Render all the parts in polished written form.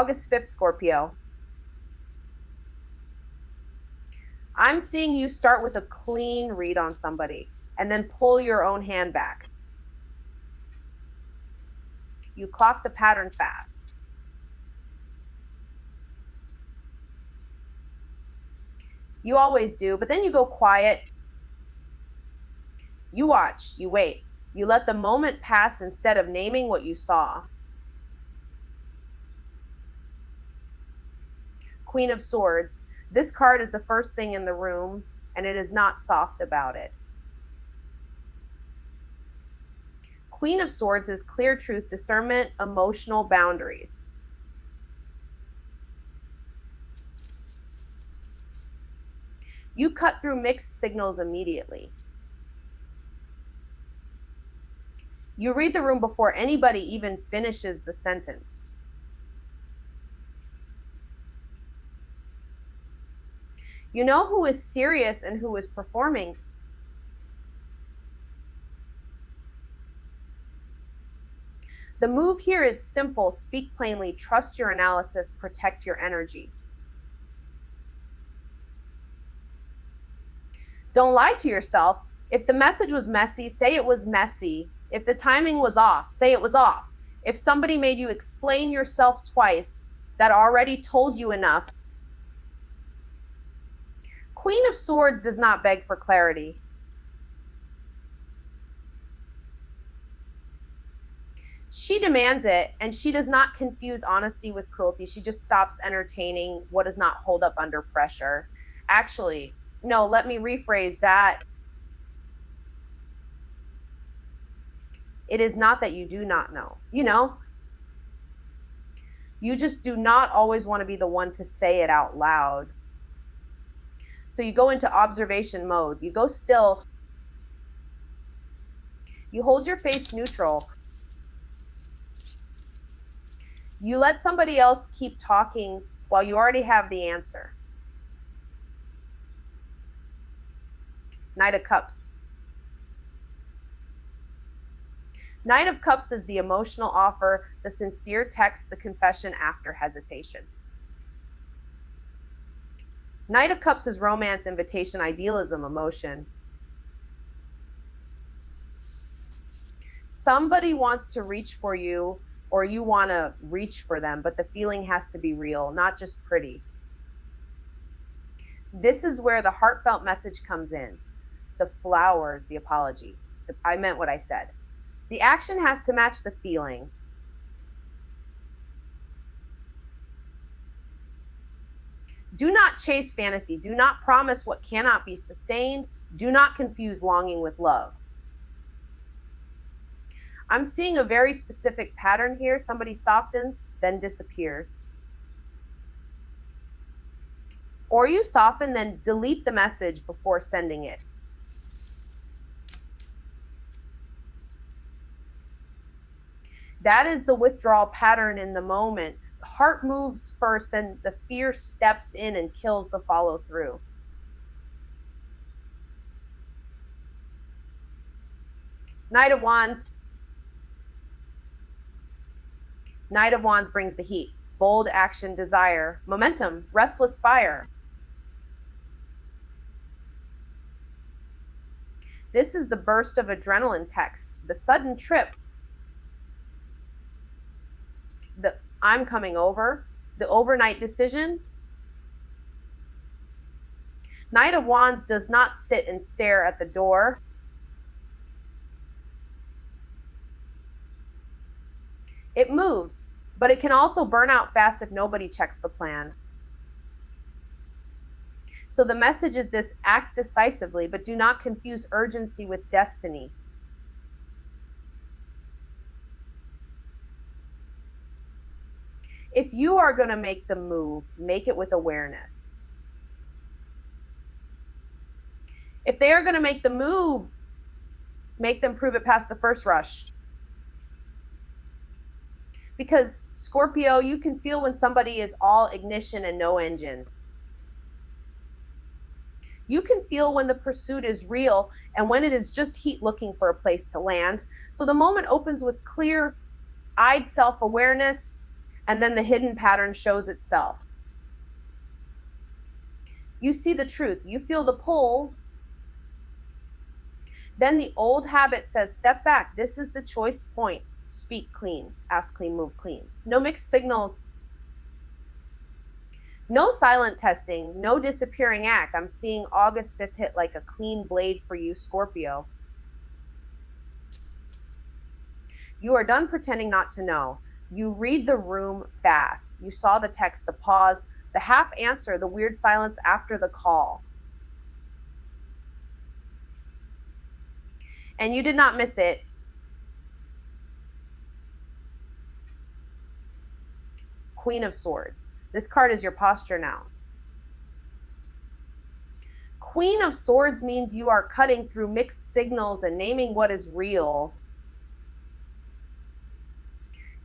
August 5th, Scorpio. I'm seeing you start with a clean read on somebody and then pull your own hand back. You clock the pattern fast. You always do, but then you go quiet. You watch, you wait. You let the moment pass instead of naming what you saw. Queen of Swords. This card is the first thing in the room, and it is not soft about it. Queen of Swords is clear truth, discernment, emotional boundaries. You cut through mixed signals immediately. You read the room before anybody even finishes the sentence. You know who is serious and who is performing. The move here is simple. Speak plainly, trust your analysis, protect your energy. Don't lie to yourself. If the message was messy, say it was messy. If the timing was off, say it was off. If somebody made you explain yourself twice, that already told you enough. Queen of Swords does not beg for clarity. She demands it, and she does not confuse honesty with cruelty. She just stops entertaining what does not hold up under pressure. Actually, no, let me rephrase that. It is not that you do not know. You just do not always want to be the one to say it out loud. So you go into observation mode. You go still. You hold your face neutral. You let somebody else keep talking while you already have the answer. Knight of Cups. Knight of Cups is the emotional offer, the sincere text, the confession after hesitation. Knight of Cups is romance, invitation, idealism, emotion. Somebody wants to reach for you, or you want to reach for them, but the feeling has to be real, not just pretty. This is where the heartfelt message comes in. The flowers, the apology. I meant what I said. The action has to match the feeling. Do not chase fantasy. Do not promise what cannot be sustained. Do not confuse longing with love. I'm seeing a very specific pattern here. Somebody softens, then disappears. Or you soften, then delete the message before sending it. That is the withdrawal pattern in the moment. The heart moves first, then the fear steps in and kills the follow through. Knight of Wands. Knight of Wands brings the heat. Bold action, desire, momentum, restless fire. This is the burst of adrenaline text, the sudden trip. The I'm coming over, the overnight decision. Knight of Wands does not sit and stare at the door. It moves, but it can also burn out fast if nobody checks the plan. So the message is this: act decisively, but do not confuse urgency with destiny. If you are going to make the move, make it with awareness. If they are going to make the move, make them prove it past the first rush. Because Scorpio, you can feel when somebody is all ignition and no engine. You can feel when the pursuit is real and when it is just heat looking for a place to land. So the moment opens with clear-eyed self-awareness. And then the hidden pattern shows itself. You see the truth. You feel the pull. Then the old habit says, step back. This is the choice point. Speak clean. Ask clean, move clean. No mixed signals. No silent testing. No disappearing act. I'm seeing August 5th hit like a clean blade for you, Scorpio. You are done pretending not to know. You read the room fast. You saw the text, the pause, the half answer, the weird silence after the call. And you did not miss it. Queen of Swords. This card is your posture now. Queen of Swords means you are cutting through mixed signals and naming what is real.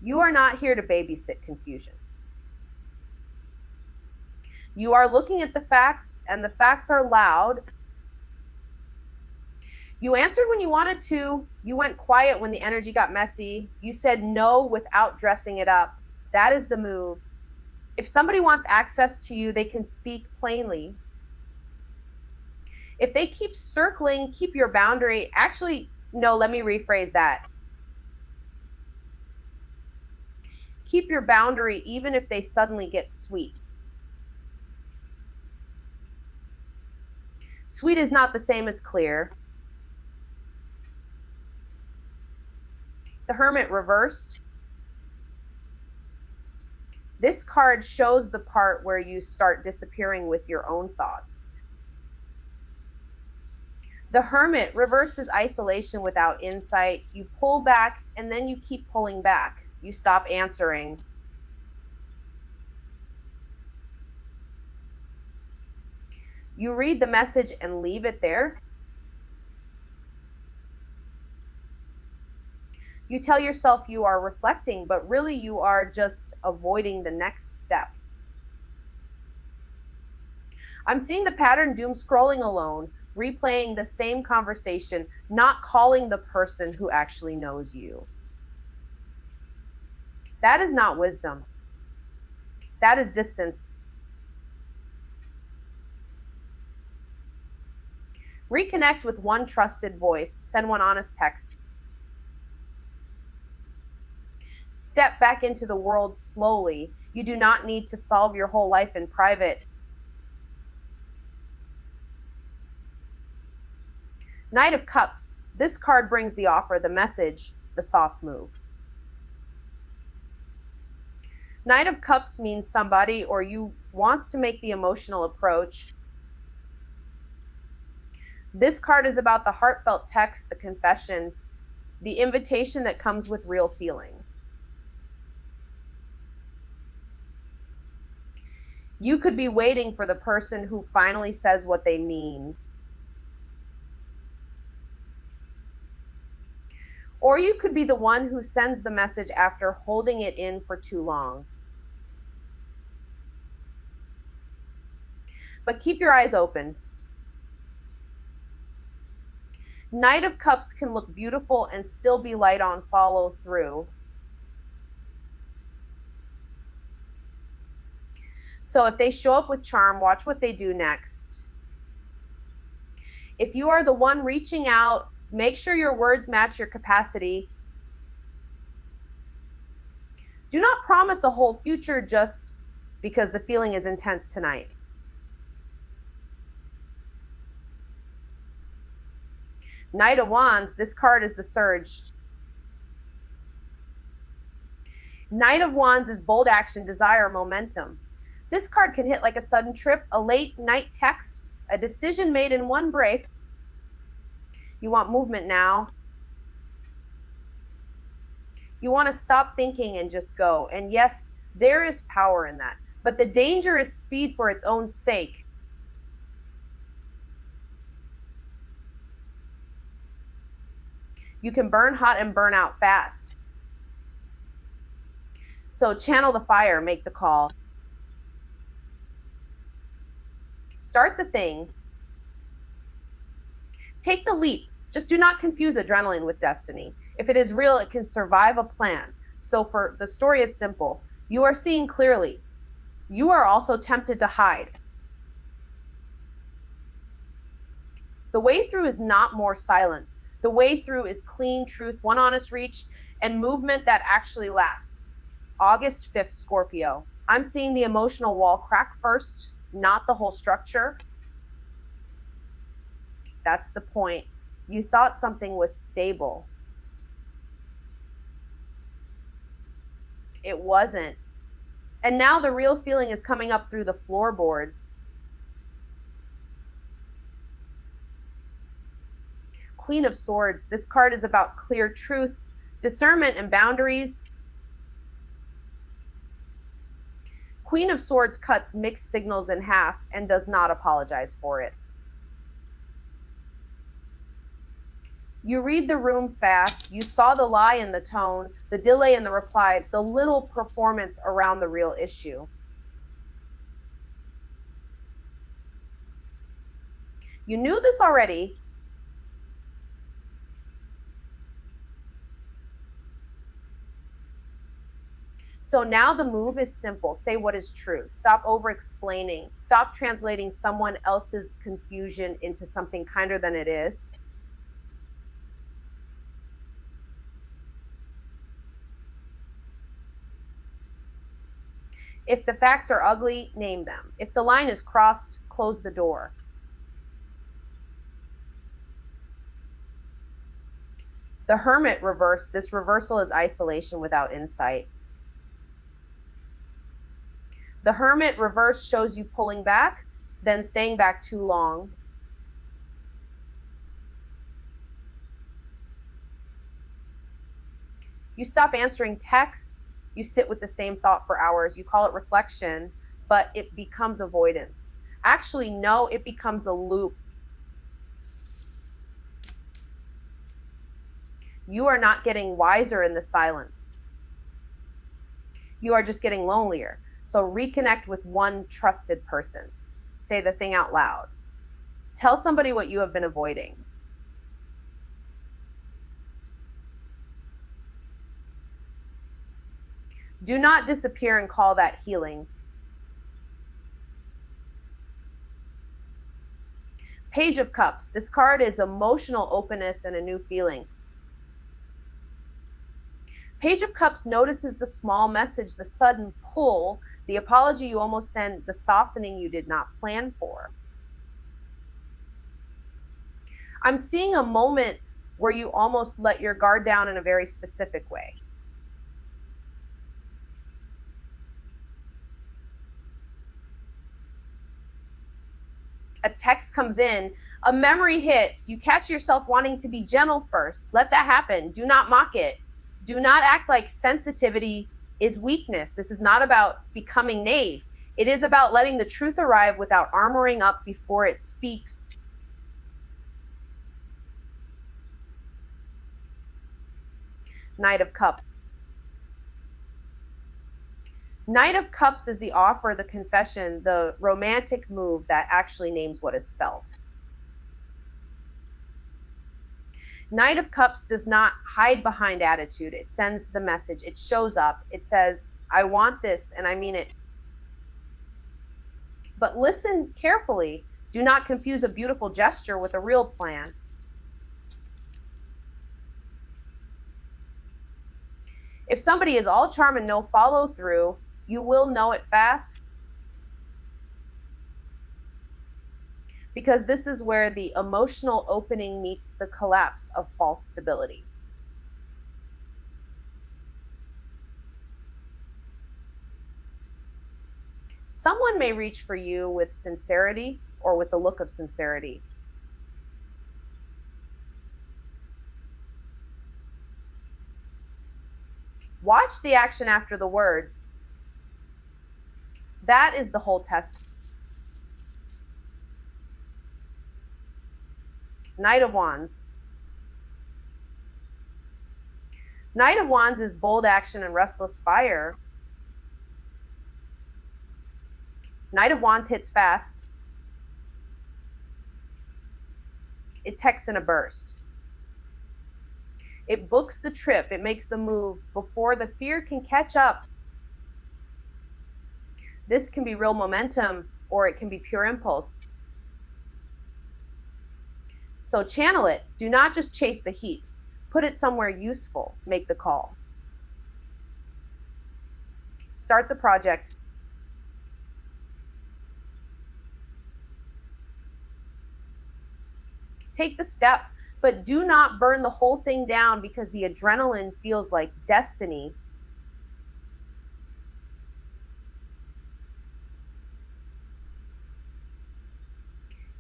You are not here to babysit confusion. You are looking at the facts, and the facts are loud. You answered when you wanted to. You went quiet when the energy got messy. You said no without dressing it up. That is the move. If somebody wants access to you, they can speak plainly. If they keep circling, keep your boundary. Actually, no, let me rephrase that. Keep your boundary even if they suddenly get sweet. Sweet is not the same as clear. The Hermit reversed. This card shows the part where you start disappearing with your own thoughts. The Hermit reversed is isolation without insight. You pull back and then you keep pulling back. You stop answering. You read the message and leave it there. You tell yourself you are reflecting, but really you are just avoiding the next step. I'm seeing the pattern doom scrolling alone, replaying the same conversation, not calling the person who actually knows you. That is not wisdom. That is distance. Reconnect with one trusted voice. Send one honest text. Step back into the world slowly. You do not need to solve your whole life in private. Knight of Cups. This card brings the offer, the message, the soft move. Knight of Cups means somebody or you wants to make the emotional approach. This card is about the heartfelt text, the confession, the invitation that comes with real feeling. You could be waiting for the person who finally says what they mean. Or you could be the one who sends the message after holding it in for too long. But keep your eyes open. Knight of Cups can look beautiful and still be light on follow through. So if they show up with charm, watch what they do next. If you are the one reaching out, make sure your words match your capacity. Do not promise a whole future just because the feeling is intense tonight. Knight of Wands, this card is the surge. Knight of Wands is bold action, desire, momentum. This card can hit like a sudden trip, a late night text, a decision made in one breath. You want movement now. You want to stop thinking and just go. And yes, there is power in that. But the danger is speed for its own sake. You can burn hot and burn out fast. So channel the fire, make the call. Start the thing. Take the leap. Just do not confuse adrenaline with destiny. If it is real, it can survive a plan. So the story is simple. You are seeing clearly. You are also tempted to hide. The way through is not more silence. The way through is clean truth, one honest reach, and movement that actually lasts. August 5th, Scorpio. I'm seeing the emotional wall crack first, not the whole structure. That's the point. You thought something was stable. It wasn't. And now the real feeling is coming up through the floorboards. Queen of Swords. This card is about clear truth, discernment, and boundaries. Queen of Swords cuts mixed signals in half and does not apologize for it. You read the room fast. You saw the lie in the tone, the delay in the reply, the little performance around the real issue. You knew this already. So now the move is simple. Say what is true. Stop over-explaining. Stop translating someone else's confusion into something kinder than it is. If the facts are ugly, name them. If the line is crossed, close the door. The Hermit reverse. This reversal is isolation without insight. The Hermit reverse shows you pulling back, then staying back too long. You stop answering texts. You sit with the same thought for hours. You call it reflection, but it becomes avoidance. Actually, no, it becomes a loop. You are not getting wiser in the silence. You are just getting lonelier. So reconnect with one trusted person. Say the thing out loud. Tell somebody what you have been avoiding. Do not disappear and call that healing. Page of Cups. This card is emotional openness and a new feeling. Page of Cups notices the small message, the sudden pull, the apology you almost sent, the softening you did not plan for. I'm seeing a moment where you almost let your guard down in a very specific way. A text comes in, a memory hits, you catch yourself wanting to be gentle first. Let that happen. Do not mock it. Do not act like sensitivity is weakness. This is not about becoming naive. It is about letting the truth arrive without armoring up before it speaks. Knight of Cups. Knight of Cups is the offer, the confession, the romantic move that actually names what is felt. Knight of Cups does not hide behind attitude. It sends the message. It shows up. It says, I want this and I mean it. But listen carefully. Do not confuse a beautiful gesture with a real plan. If somebody is all charm and no follow through, you will know it fast. Because this is where the emotional opening meets the collapse of false stability. Someone may reach for you with sincerity or with the look of sincerity. Watch the action after the words. That is the whole test. Knight of Wands. Knight of Wands is bold action and restless fire. Knight of Wands hits fast. It texts in a burst. It books the trip. It makes the move before the fear can catch up. This can be real momentum, or it can be pure impulse. So channel it. Do not just chase the heat. Put it somewhere useful. Make the call. Start the project. Take the step, but do not burn the whole thing down because the adrenaline feels like destiny.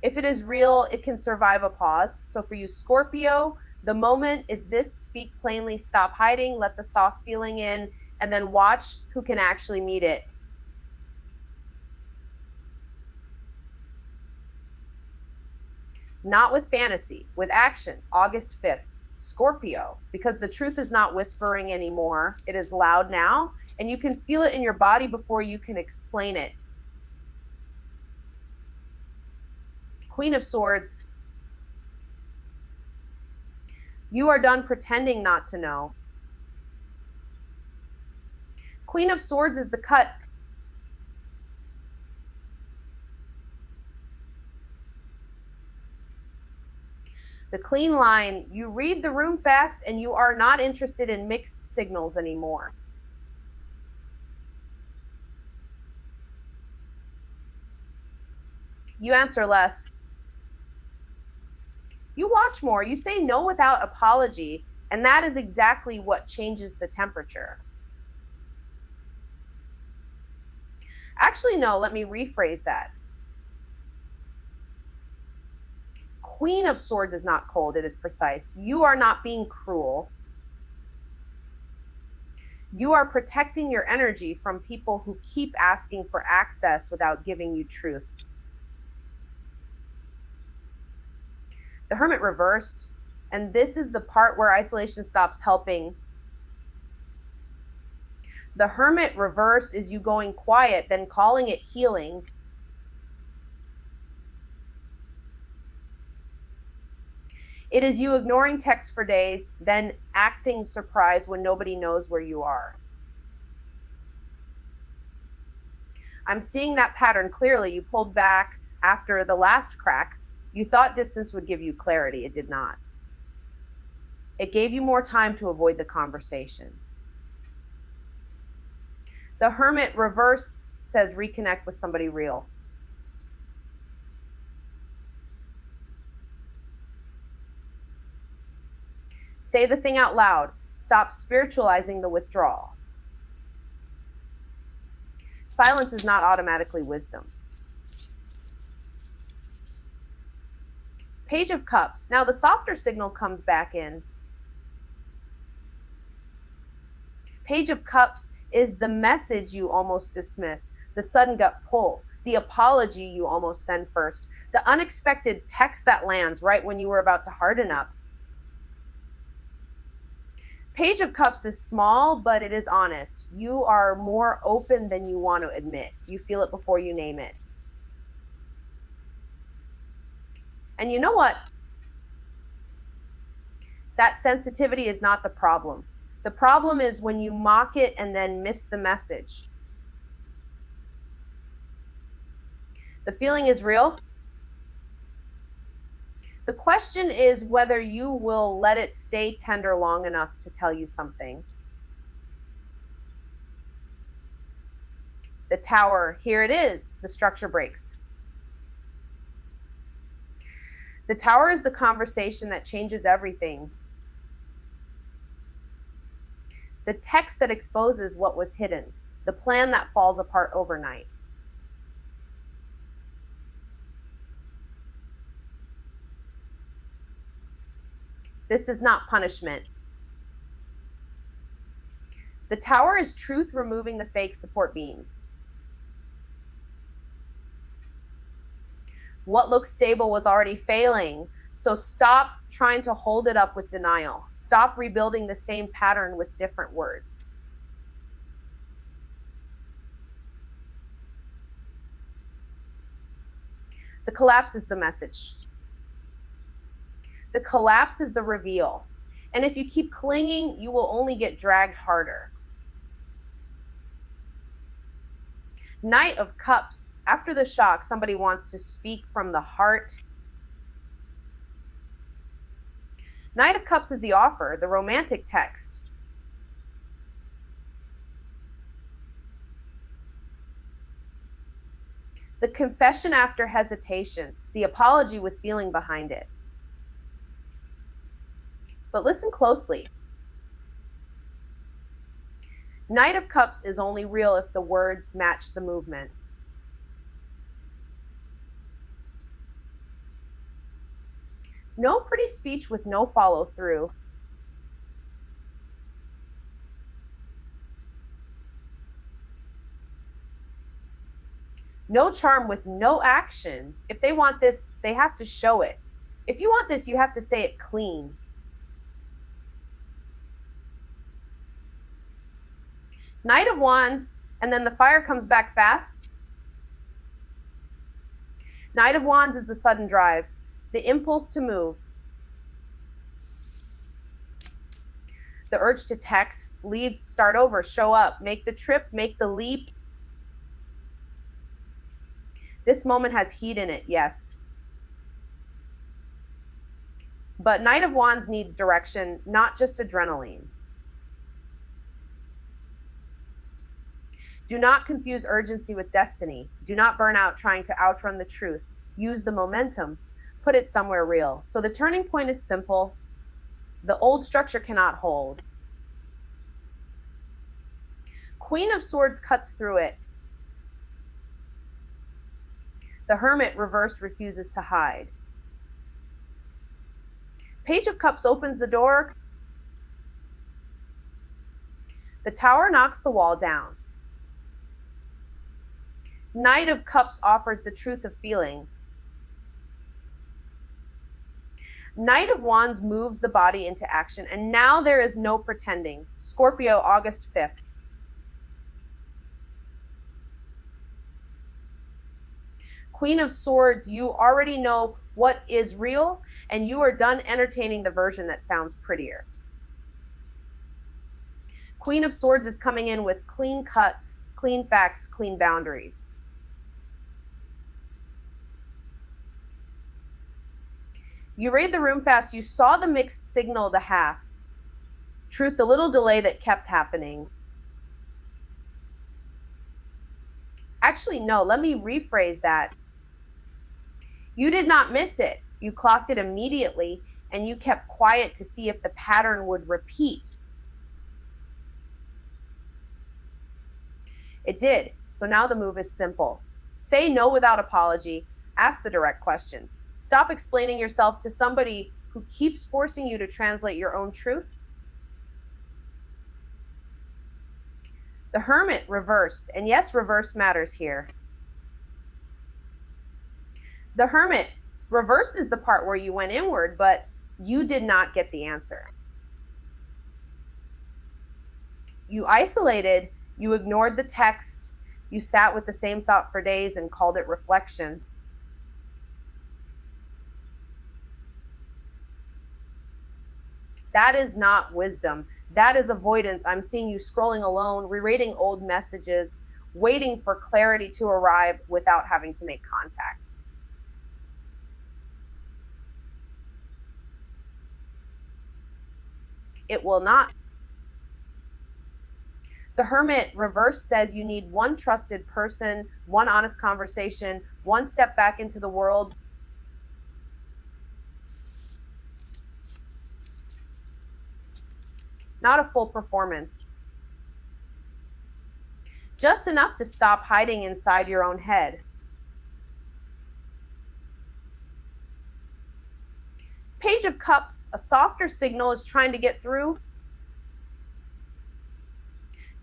If it is real, it can survive a pause. So for you, Scorpio, the moment is this: speak plainly, stop hiding, let the soft feeling in, and then watch who can actually meet it. Not with fantasy, with action. August 5th, Scorpio, because the truth is not whispering anymore. It is loud now, and you can feel it in your body before you can explain it. Queen of Swords, you are done pretending not to know. Queen of Swords is the cut. The clean line. You read the room fast and you are not interested in mixed signals anymore. You answer less. You watch more. You say no without apology, and that is exactly what changes the temperature. Actually, no, let me rephrase that. Queen of Swords is not cold, it is precise. You are not being cruel. You are protecting your energy from people who keep asking for access without giving you truth. The Hermit reversed, and this is the part where isolation stops helping. The Hermit reversed is you going quiet, then calling it healing. It is you ignoring texts for days, then acting surprised when nobody knows where you are. I'm seeing that pattern clearly. You pulled back after the last crack. You thought distance would give you clarity. It did not. It gave you more time to avoid the conversation. The Hermit reversed says reconnect with somebody real. Say the thing out loud. Stop spiritualizing the withdrawal. Silence is not automatically wisdom. Page of Cups. Now the softer signal comes back in. Page of Cups is the message you almost dismiss, the sudden gut pull, the apology you almost send first, the unexpected text that lands right when you were about to harden up. Page of Cups is small, but it is honest. You are more open than you want to admit. You feel it before you name it. And you know what? That sensitivity is not the problem. The problem is when you mock it and then miss the message. The feeling is real. The question is whether you will let it stay tender long enough to tell you something. The Tower, here it is. The structure breaks. The Tower is the conversation that changes everything. The text that exposes what was hidden. The plan that falls apart overnight. This is not punishment. The Tower is truth removing the fake support beams. What looks stable was already failing. So stop trying to hold it up with denial. Stop rebuilding the same pattern with different words. The collapse is the message. The collapse is the reveal. And if you keep clinging, you will only get dragged harder. Knight of Cups. After the shock, somebody wants to speak from the heart. Knight of Cups is the offer, the romantic text. The confession after hesitation, the apology with feeling behind it. But listen closely. Knight of Cups is only real if the words match the movement. No pretty speech with no follow through. No charm with no action. If they want this, they have to show it. If you want this, you have to say it clean. Knight of Wands, and then the fire comes back fast. Knight of Wands is the sudden drive, the impulse to move, the urge to text, leave, start over, show up, make the trip, make the leap. This moment has heat in it, yes. But Knight of Wands needs direction, not just adrenaline. Do not confuse urgency with destiny. Do not burn out trying to outrun the truth. Use the momentum. Put it somewhere real. So the turning point is simple. The old structure cannot hold. Queen of Swords cuts through it. The Hermit reversed refuses to hide. Page of Cups opens the door. The Tower knocks the wall down. Knight of Cups offers the truth of feeling. Knight of Wands moves the body into action, and now there is no pretending. Scorpio, August 5th. Queen of Swords, you already know what is real, and you are done entertaining the version that sounds prettier. Queen of Swords is coming in with clean cuts, clean facts, clean boundaries. You read the room fast. You saw the mixed signal, the half. Truth, the little delay that kept happening. Actually, no, let me rephrase that. You did not miss it. You clocked it immediately, and you kept quiet to see if the pattern would repeat. It did. So now the move is simple. Say no without apology. Ask the direct question. Stop explaining yourself to somebody who keeps forcing you to translate your own truth. The Hermit reversed, and yes, reverse matters here. The Hermit reversed is the part where you went inward, but you did not get the answer. You isolated, you ignored the text, you sat with the same thought for days and called it reflection. That is not wisdom. That is avoidance. I'm seeing you scrolling alone, rereading old messages, waiting for clarity to arrive without having to make contact. It will not. The Hermit reverse says you need one trusted person, one honest conversation, one step back into the world. Not a full performance. Just enough to stop hiding inside your own head. Page of Cups, a softer signal is trying to get through.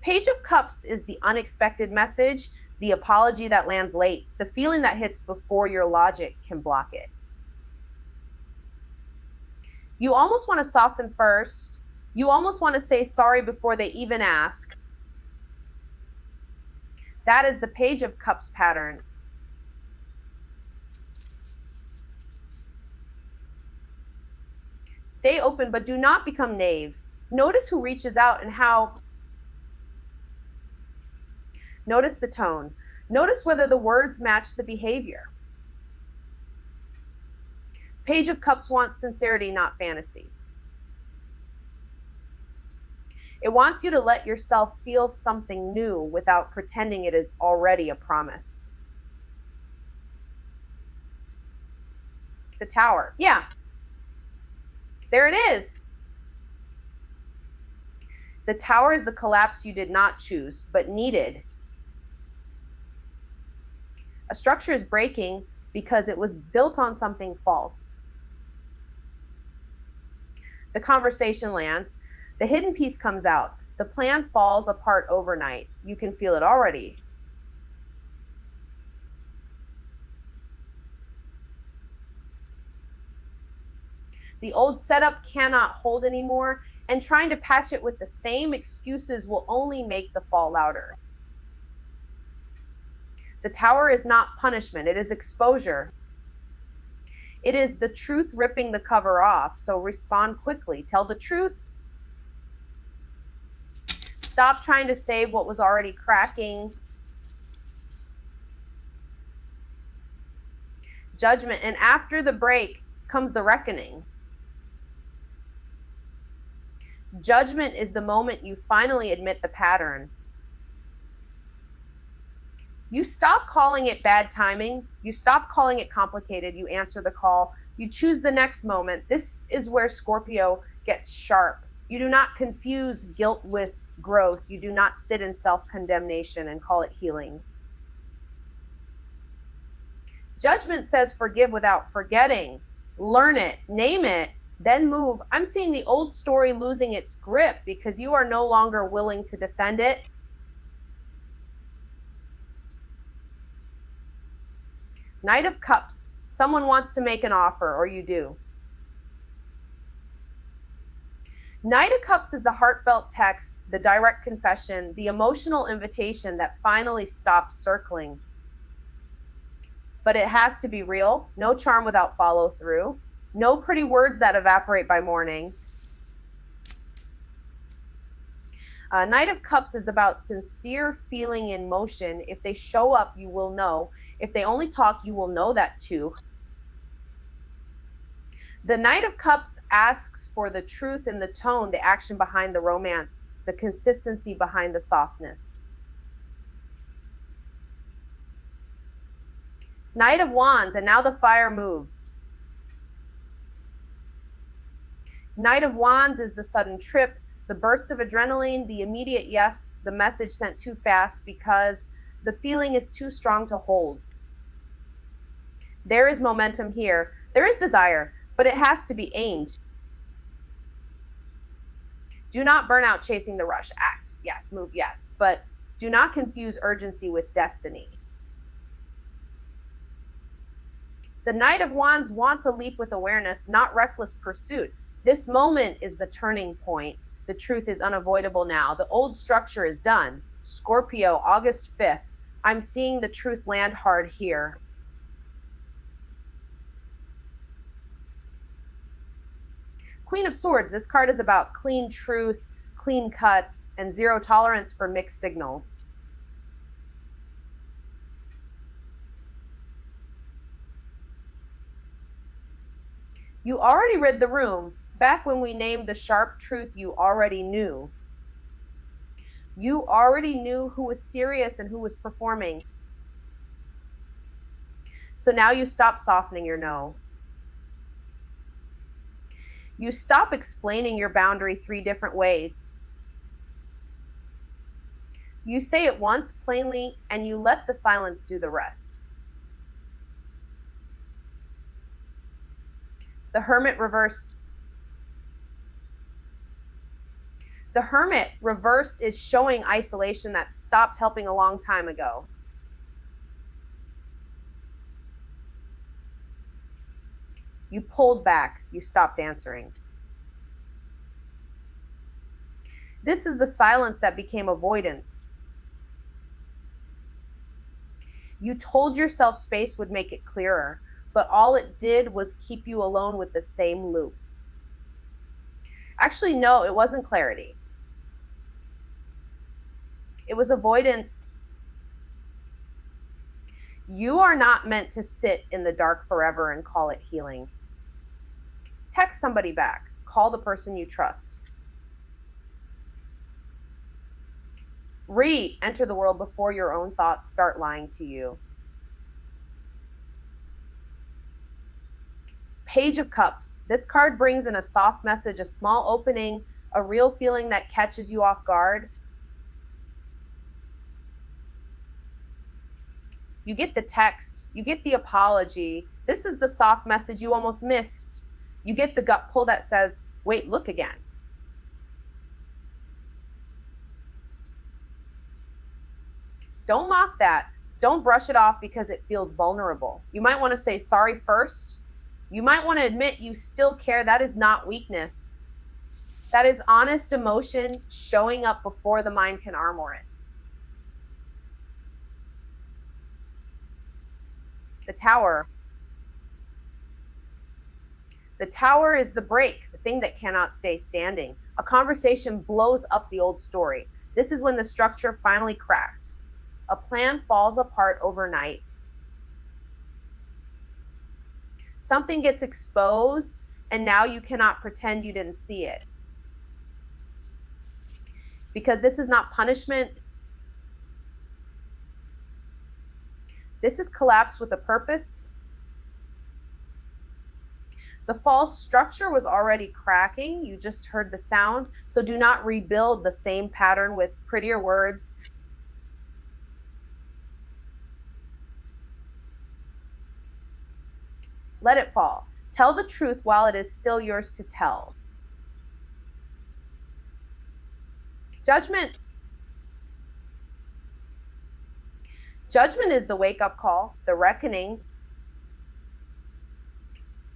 Page of Cups is the unexpected message, the apology that lands late, the feeling that hits before your logic can block it. You almost want to soften first. You almost want to say sorry before they even ask. That is the Page of Cups pattern. Stay open, but do not become naive. Notice who reaches out and how. Notice the tone. Notice whether the words match the behavior. Page of Cups wants sincerity, not fantasy. It wants you to let yourself feel something new without pretending it is already a promise. The Tower. Yeah. There it is. The Tower is the collapse you did not choose, but needed. A structure is breaking because it was built on something false. The conversation lands. The hidden piece comes out. The plan falls apart overnight. You can feel it already. The old setup cannot hold anymore, and trying to patch it with the same excuses will only make the fall louder. The Tower is not punishment, it is exposure. It is the truth ripping the cover off, so respond quickly. Tell the truth. Stop trying to save what was already cracking. Judgment, and after the break comes the reckoning. Judgment is the moment you finally admit the pattern. You stop calling it bad timing. You stop calling it complicated. You answer the call. You choose the next moment. This is where Scorpio gets sharp. You do not confuse guilt with growth. You do not sit in self-condemnation and call it healing. Judgment says forgive without forgetting. Learn it, name it, then move. I'm seeing the old story losing its grip because you are no longer willing to defend it. Knight of Cups. Someone wants to make an offer, or you do. Knight of Cups is the heartfelt text, the direct confession, the emotional invitation that finally stops circling. But it has to be real. No charm without follow through. No pretty words that evaporate by morning. Knight of Cups is about sincere feeling in motion. If they show up, you will know. If they only talk, you will know that too. The Knight of Cups asks for the truth in the tone, the action behind the romance, the consistency behind the softness. Knight of Wands, and now the fire moves. Knight of Wands is the sudden trip, the burst of adrenaline, the immediate yes, the message sent too fast because the feeling is too strong to hold. There is momentum here. There is desire, but it has to be aimed. Do not burn out chasing the rush. Act, yes. Move, yes. But do not confuse urgency with destiny. The Knight of Wands wants a leap with awareness, not reckless pursuit. This moment is the turning point. The truth is unavoidable now. The old structure is done. Scorpio, August 5th. I'm seeing the truth land hard here. Queen of Swords. This card is about clean truth, clean cuts, and zero tolerance for mixed signals. You already read the room. Back when we named the sharp truth, you already knew. You already knew who was serious and who was performing. So now you stop softening your no. You stop explaining your boundary 3 different ways. You say it once plainly, and you let the silence do the rest. The Hermit reversed. The Hermit reversed is showing isolation that stopped helping a long time ago. You pulled back. You stopped answering. This is the silence that became avoidance. You told yourself space would make it clearer, but all it did was keep you alone with the same loop. Actually, no, it wasn't clarity. It was avoidance. You are not meant to sit in the dark forever and call it healing. Text somebody back. Call the person you trust. Re-enter the world before your own thoughts start lying to you. Page of Cups. This card brings in a soft message, a small opening, a real feeling that catches you off guard. You get the text, you get the apology. This is the soft message you almost missed. You get the gut pull that says, wait, look again. Don't mock that. Don't brush it off because it feels vulnerable. You might want to say sorry first. You might want to admit you still care. That is not weakness. That is honest emotion showing up before the mind can armor it. The Tower. The Tower is the break, the thing that cannot stay standing. A conversation blows up the old story. This is when the structure finally cracked. A plan falls apart overnight. Something gets exposed, and now you cannot pretend you didn't see it. Because this is not punishment. This is collapse with a purpose. The false structure was already cracking. You just heard the sound. So do not rebuild the same pattern with prettier words. Let it fall. Tell the truth while it is still yours to tell. Judgment. Judgment is the wake-up call, the reckoning,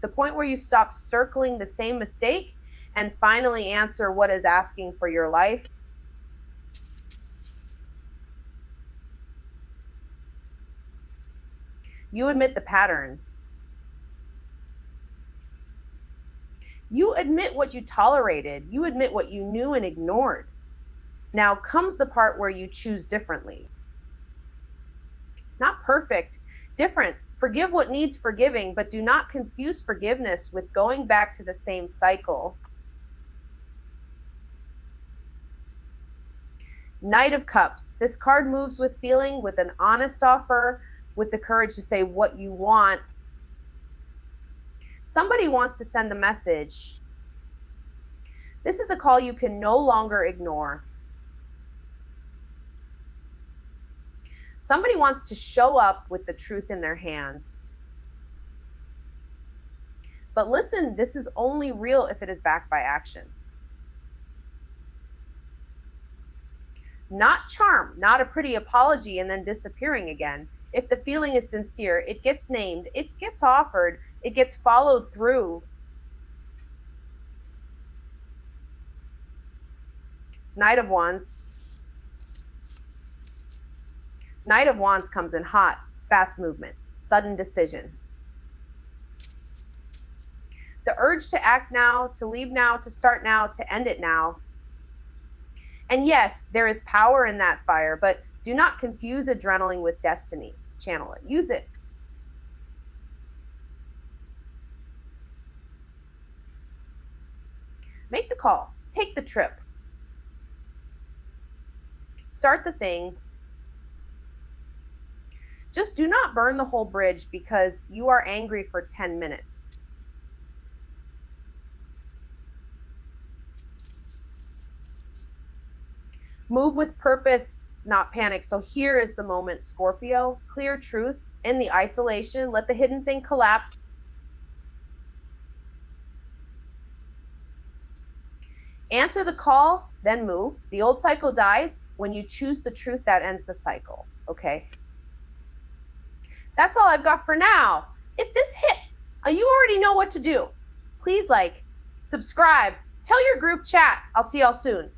the point where you stop circling the same mistake and finally answer what is asking for your life. You admit the pattern. You admit what you tolerated. You admit what you knew and ignored. Now comes the part where you choose differently. Not perfect, different. Forgive what needs forgiving, but do not confuse forgiveness with going back to the same cycle. Knight of Cups. This card moves with feeling, with an honest offer, with the courage to say what you want. Somebody wants to send the message. This is the call you can no longer ignore. Somebody wants to show up with the truth in their hands. But listen, this is only real if it is backed by action. Not charm, not a pretty apology and then disappearing again. If the feeling is sincere, it gets named, it gets offered, it gets followed through. Knight of Wands. Knight of Wands comes in hot, fast movement, sudden decision. The urge to act now, to leave now, to start now, to end it now. And yes, there is power in that fire, but do not confuse adrenaline with destiny. Channel it, use it. Make the call, take the trip. Start the thing. Just do not burn the whole bridge because you are angry for 10 minutes. Move with purpose, not panic. So here is the moment, Scorpio. Clear truth in the isolation. Let the hidden thing collapse. Answer the call, then move. The old cycle dies. When you choose the truth, that ends the cycle. Okay? That's all I've got for now. If this hit, you already know what to do. Please like, subscribe, tell your group chat. I'll see y'all soon.